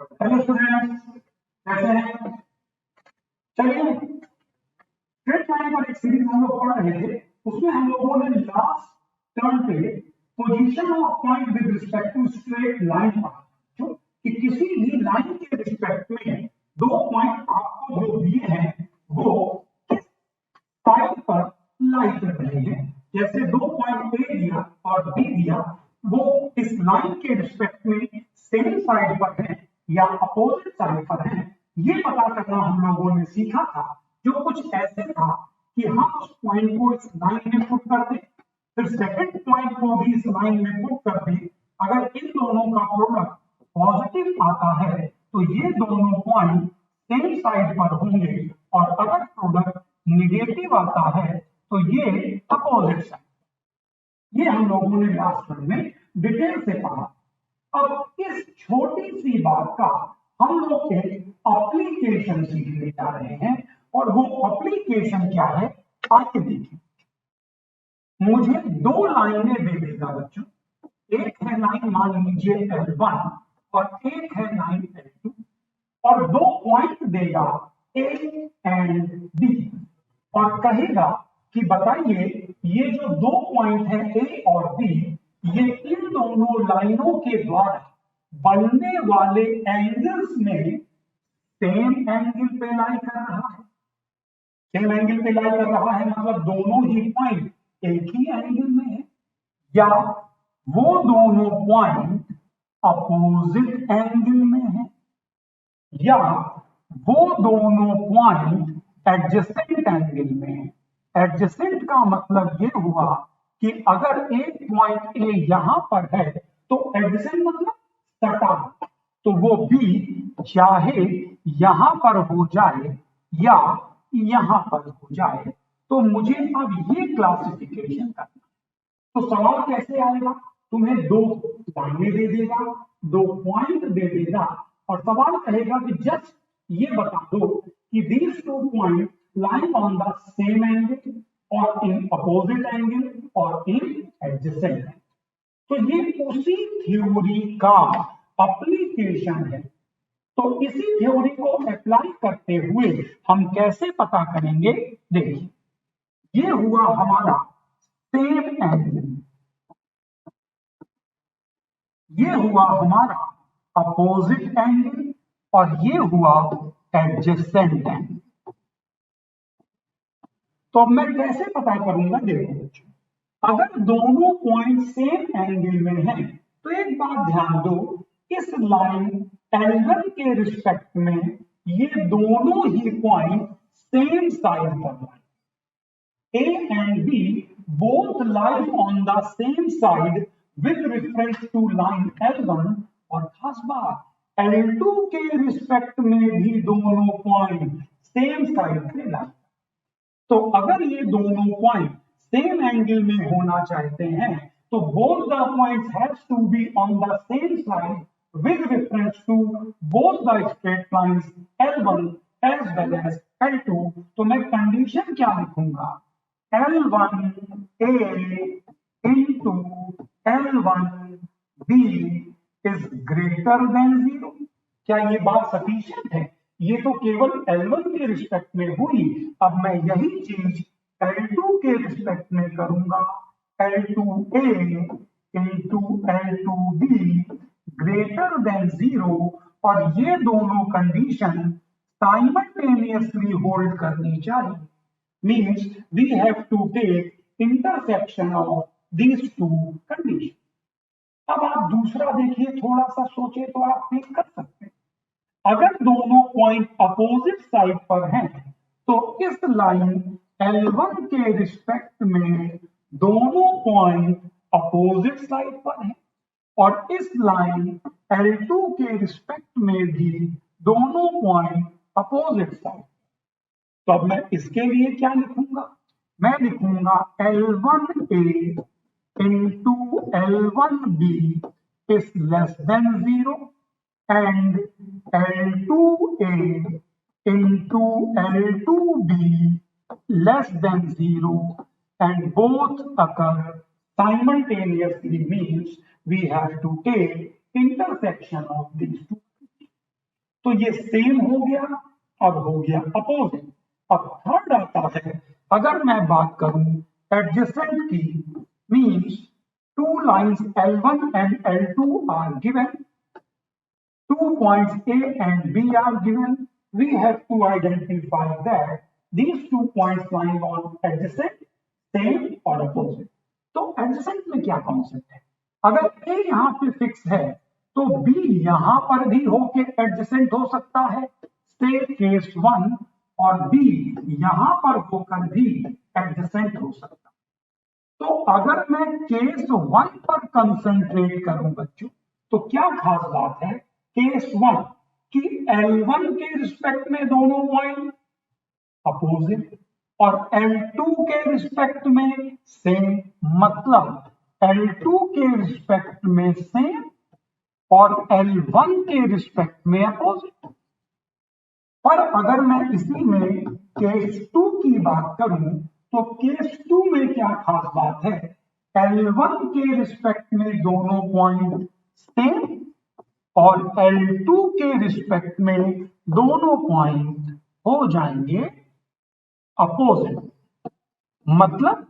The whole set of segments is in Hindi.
हेलो स्टूडेंट्स, कैसे हैं? चलिए, स्ट्रेट लाइन पर एक सीरीज हम लोग पढ़ रहे थे। उसमें हम लोगों ने लास्ट टर्म पे position of point with respect to straight line पढ़ा, जो कि किसी भी लाइन के रिस्पेक्ट में दो पॉइंट आपको जो दिए हैं वो किस साइड पर लाई कर रहे हैं। जैसे दो पॉइंट ए दिया और बी दिया, वो इस लाइन के रिस्पेक्ट में सेम साइड पर है या अपोजिट साइड पर है, ये पता करना हम लोगों ने सीखा था। जो कुछ ऐसे था कि हम उस पॉइंट को इस लाइन में पुट कर दें, फिर सेकंड पॉइंट को भी इस लाइन में पुट कर दें। अगर इन दोनों का प्रोडक्ट पॉजिटिव आता है तो ये दोनों पॉइंट सेम साइड पर होंगे, और अगर प्रोडक्ट निगेटिव आता है तो ये अपोजिट साइड। ये हम लोगों ने लास्ट टर्म में डिटेल से पढ़ा। अब इस छोटी सी बात का हम लोग एक एप्लीकेशन सीखने जा रहे हैं, और वो एप्लीकेशन क्या है आइए देखिए। मुझे दो लाइनें दे देगा बच्चों, एक है लाइन मान लीजिए L1 और एक है लाइन L2, और दो पॉइंट देगा A एंड B, और कहेगा कि बताइए ये जो दो पॉइंट है A और B, ये इन दोनों लाइनों के द्वारा बनने वाले एंगल्स में सेम एंगल पे लाई कर रहा है। सेम एंगल पे लाई कर रहा है मतलब दोनों ही पॉइंट एक ही एंगल में है, या वो दोनों पॉइंट अपोजिट एंगल में है, या वो दोनों पॉइंट एडजेसेंट एंगल में है। एडजेसेंट का मतलब ये हुआ कि अगर एक पॉइंट ए यहां पर है तो एडजेसेंट मतलब सटा, तो वो भी चाहे यहां पर हो जाए या यहां पर हो जाए। तो मुझे अब ये क्लासिफिकेशन करना। तो सवाल कैसे आएगा? तुम्हें दो लाइनें दे देगा, दो पॉइंट दे देगा, और सवाल कहेगा कि जस्ट ये बता दो कि these two points lie on the same angle और in opposite angle और in adjacent angle। तो ये उसी थ्योरी का एप्लीकेशन है। तो इसी थ्योरी को अप्लाई करते हुए हम कैसे पता करेंगे? देखिए, ये हुआ हमारा सेम एंगल, ये हुआ हमारा अपोजिट एंगल, और ये हुआ एडजेसेंट एंगल। तो अब मैं कैसे पता करूंगा? देखो बच्चों, अगर दोनों पॉइंट सेम एंगल में हैं तो एक बात ध्यान दो, इस लाइन L1 के रिस्पेक्ट में ये दोनों ही पॉइंट सेम साइड पर lie। A and B both lie on the same side with reference to line L1, और खास बात L2 के रिस्पेक्ट में भी दोनों पॉइंट सेम साइड पे lie। तो अगर ये दोनों पॉइंट सेम एंगल में होना चाहते हैं तो both the points has to be on the same side with reference to both the straight lines L1 as well as L2। तो मैं कंडीशन क्या लिखूंगा? L1A into L1B is greater than 0। क्या ये बात सफिशिएंट है? ये तो केवल L1 के रिस्पेक्ट में हुई। अब मैं यही चीज L2 के रिस्पेक्ट में करूंगा। L2A into L2B greater than 0, और ये दोनों कंडीशन साइमल्टेनियसली होल्ड करनी चाहिए। Means we have to take intersection of these two condition. अब आप दूसरा देखिए, थोड़ा सा सोचे तो आप देख कर सकते हैं। अगर दोनों पॉइंट अपोजिट साइड पर हैं तो इस लाइन L1 के रिस्पेक्ट में दोनों पॉइंट अपोजिट साइड पर हैं, और इस लाइन L2 के रिस्पेक्ट में भी दोनों पॉइंट अपोजिट साइड। तो अब मैं इसके लिए क्या लिखूंगा? मैं लिखूंगा L1A into L1B is less than 0 and L2A into L2B less than 0, and both occur simultaneously, means we have to take intersection of these two। तो ये सेम हो गया, अब हो गया अपोजिट। अब थर्ड आता है, अगर मैं बात करूं एडजेसेंट की, means two lines L1 and L2 are given, 2 points A and B are given, we have to identify that these 2 points lying on adjacent, same or opposite। तो adjacent में क्या कॉन्सेप्ट है, अगर A यहाँ पे फिक्स है तो B यहां पर भी होके एडजेसेंट हो सकता है, से केस 1, और B यहां पर होकर भी एडजेसेंट हो सकता है। तो अगर मैं केस 1 पर कंसंट्रेट करूं बच्चों, तो क्या खास बात है केस 1 कि L1 के रिस्पेक्ट में दोनों पॉइंट अपोजिट और L2 के रिस्पेक्ट में सेम, मतलब L2 के रिस्पेक्ट में सेम और L1 के रिस्पेक्ट में अपोजिट। पर अगर मैं इसी में केस 2 की बात करूं तो केस 2 में क्या खास बात है, L1 के रिस्पेक्ट में दोनों पॉइंट सेम और L2 के रिस्पेक्ट में दोनों पॉइंट हो जाएंगे अपोजिट। मतलब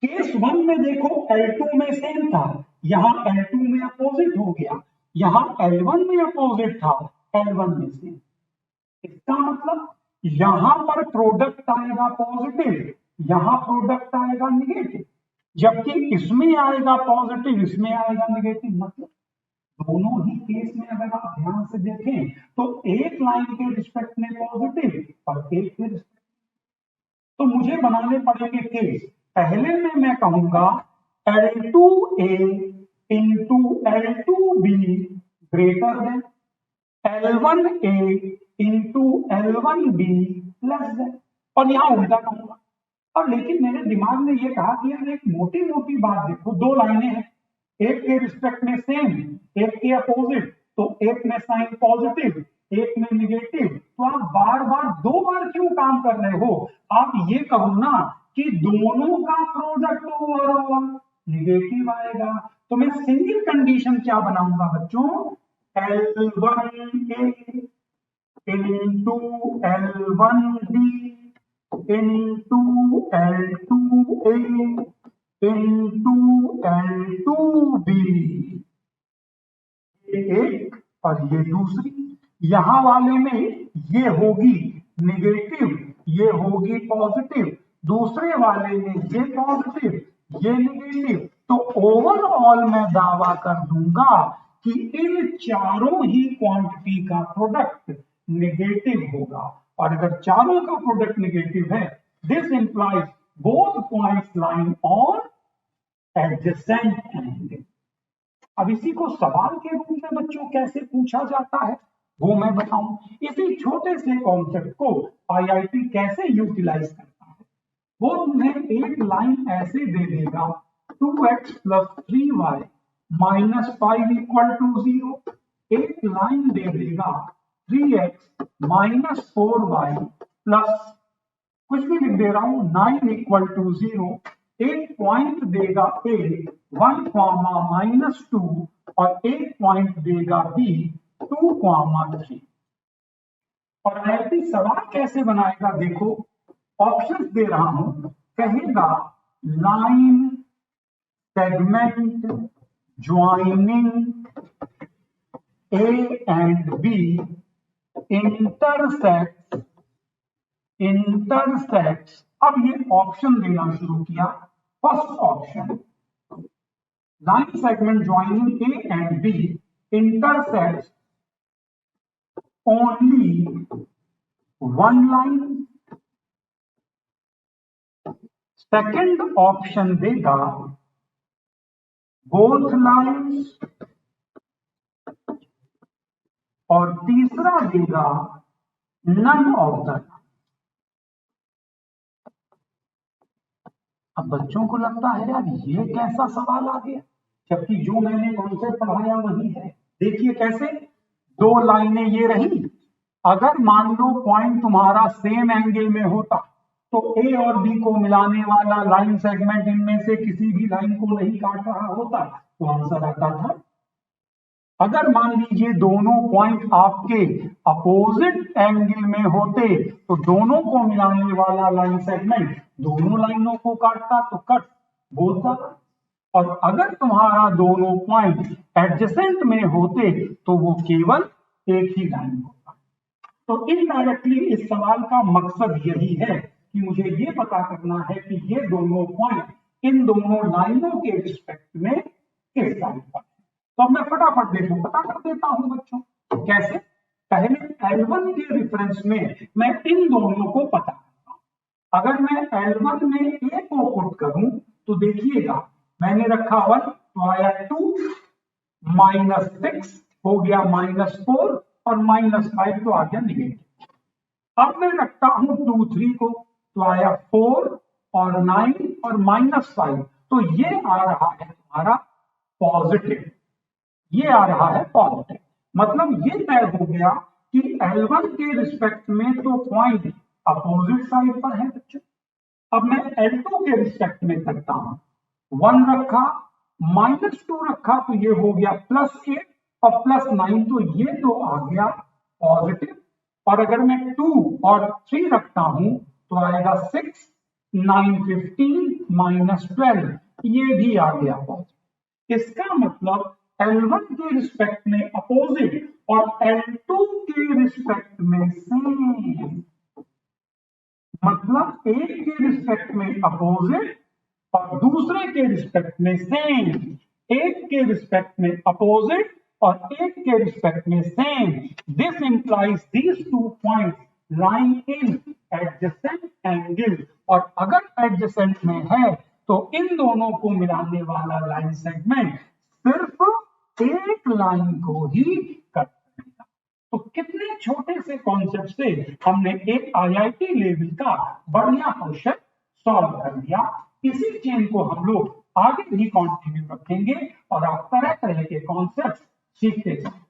केस 1 में देखो L2 में सेम था, यहां L2 में अपोजिट हो गया, यहां L1 में अपोजिट था, L1 में सेम। इसका मतलब यहां पर प्रोडक्ट आएगा पॉजिटिव, यहां प्रोडक्ट आएगा निगेटिव, जबकि इसमें आएगा पॉजिटिव, इसमें आएगा निगेटिव। मतलब दोनों ही केस में अगर आप ध्यान से देखें तो एक लाइन के रिस्पेक्ट में पॉजिटिव और एक के रिस्पेक्ट, तो मुझे बनाने पड़ेंगे केस। पहले में मैं कहूंगा L2A into L2B greater than L1A into L1B less than, और यहां उल्टा कहूंगा। और लेकिन मेरे दिमाग में ये कहा कि यार एक मोटी मोटी बात देखो, दो लाइनें हैं, एक के रिस्पेक्ट में सेम, एक के अपोजिट, तो एक में साइन पॉजिटिव, एक में निगेटिव, तो आप बार बार दो बार क्यों काम कर रहे हो, आप ये कहो ना कि दोनों का प्रोडक्ट ओवरऑल निगेटिव आएगा। तो मैं सिंगल कंडीशन क्या बनाऊंगा बच्चों, L1A into L1B into L2A into L2B, एक और ये दूसरी, यहां वाले में ये होगी निगेटिव, ये होगी पॉजिटिव, दूसरे वाले में ये पॉजिटिव, ये निगेटिव। तो ओवरऑल मैं दावा कर दूंगा कि इन चारों ही क्वांटिटी का प्रोडक्ट निगेटिव होगा, और अगर चारों का प्रोडक्ट निगेटिव है, this implies both points line on adjacent angle. अब इसी को सवाल के रूप में बच्चों कैसे पूछा जाता है वो मैं बताऊं। इसी छोटे से कॉन्सेप्ट को आईआईटी कैसे यूटिलाइज करता है, वो तुम्हें एक लाइन ऐसे दे देगा 2x plus 3y minus 5 equal to 0, एक लाइन दे देगा 3x माइनस 4y प्लस कुछ भी लिख दे रहा हूं 9 इक्वल टू 0, एक पॉइंट देगा A 1 कॉमा माइनस 2 और एक पॉइंट देगा B 2 कॉमा 3। और आईआईटी सवाल कैसे बनाएगा देखो, ऑप्शंस दे रहा हूं, कहेगा line segment joining A and B intersects. अब ये ऑप्शन देना शुरू किया। First option, line segment joining A and B intersects only one line. Second option देगा बोथ लाइन्स, और तीसरा देगा नन ऑफ द। अब बच्चों को लगता है यार ये कैसा सवाल आ गया, जबकि जो मैंने कॉन्सेप्ट पढ़ाया वही है। देखिए कैसे, दो लाइनें ये रही, अगर मान लो पॉइंट तुम्हारा सेम एंगल में होता तो ए और बी को मिलाने वाला लाइन सेगमेंट इनमें से किसी भी लाइन को नहीं काट रहा होता, तो आंसर आता था अगर मान लीजिए दोनों पॉइंट आपके अपोजिट एंगल में होते तो दोनों को मिलाने वाला लाइन सेगमेंट दोनों लाइनों को काटता तो कट बोलता। और अगर तुम्हारा दोनों पॉइंट एडजेसेंट में होते तो वो केवल एक ही लाइन होता। तो इनडायरेक्टली इस सवाल का मकसद यही है कि मुझे ये पता करना है कि ये दोनों पॉइंट इन दोनों लाइनों के रिस्पेक्ट में किस साइड पर है। तो अब मैं फटाफट देखो पता कर देता हूं बच्चों। कैसे? पहले L1 के रेफरेंस में मैं इन दोनों को पता करता हूं। अगर मैं L1 में A को पुट करूं तो देखिएगा मैंने रखा 1 तो आया 2, -6 हो गया -4 और -5 तो आ गया नेगेटिव। अब मैं रखता हूं 2 3 को तो आया 4 और 9 और -5 तो ये आ रहा है तुम्हारा पॉजिटिव, ये आ रहा है पॉजिटिव। मतलब ये तय हो गया कि L1 के रिस्पेक्ट में तो पॉइंट अपोजिट साइड पर है बच्चों। अब मैं L2 के रिस्पेक्ट में करता हूं, 1 रखा -2 रखा तो ये हो गया +8 और +9 तो ये तो आ गया पॉजिटिव। और अगर मैं 2 और 3 रखता हूं तो आएगा 6 9 15 -12 ये भी आ गया पॉजिटिव। इसका मतलब L1 के रिस्पेक्ट में अपोजिट और L2 के रिस्पेक्ट में सेम। मतलब एक के रिस्पेक्ट में अपोजिट और दूसरे के रिस्पेक्ट में सेम। एक के रिस्पेक्ट में अपोजिट और एक के रिस्पेक्ट में same. This implies these two points line in adjacent angle. और अगर एडजेसेंट में है तो इन दोनों को मिलाने वाला लाइन सेगमेंट सिर्फ एक लाइन को ही कट करेगा। तो कितने छोटे से कॉन्सेप्ट से हमने एक IIT लेवल का बढ़िया क्वेश्चन सॉल्व कर दिया। इसी चेन को हम लोग आगे भी कंटिन्यू रखेंगे और आप तरह तरह के कॉन्सेप्ट सीखते जाएंगे।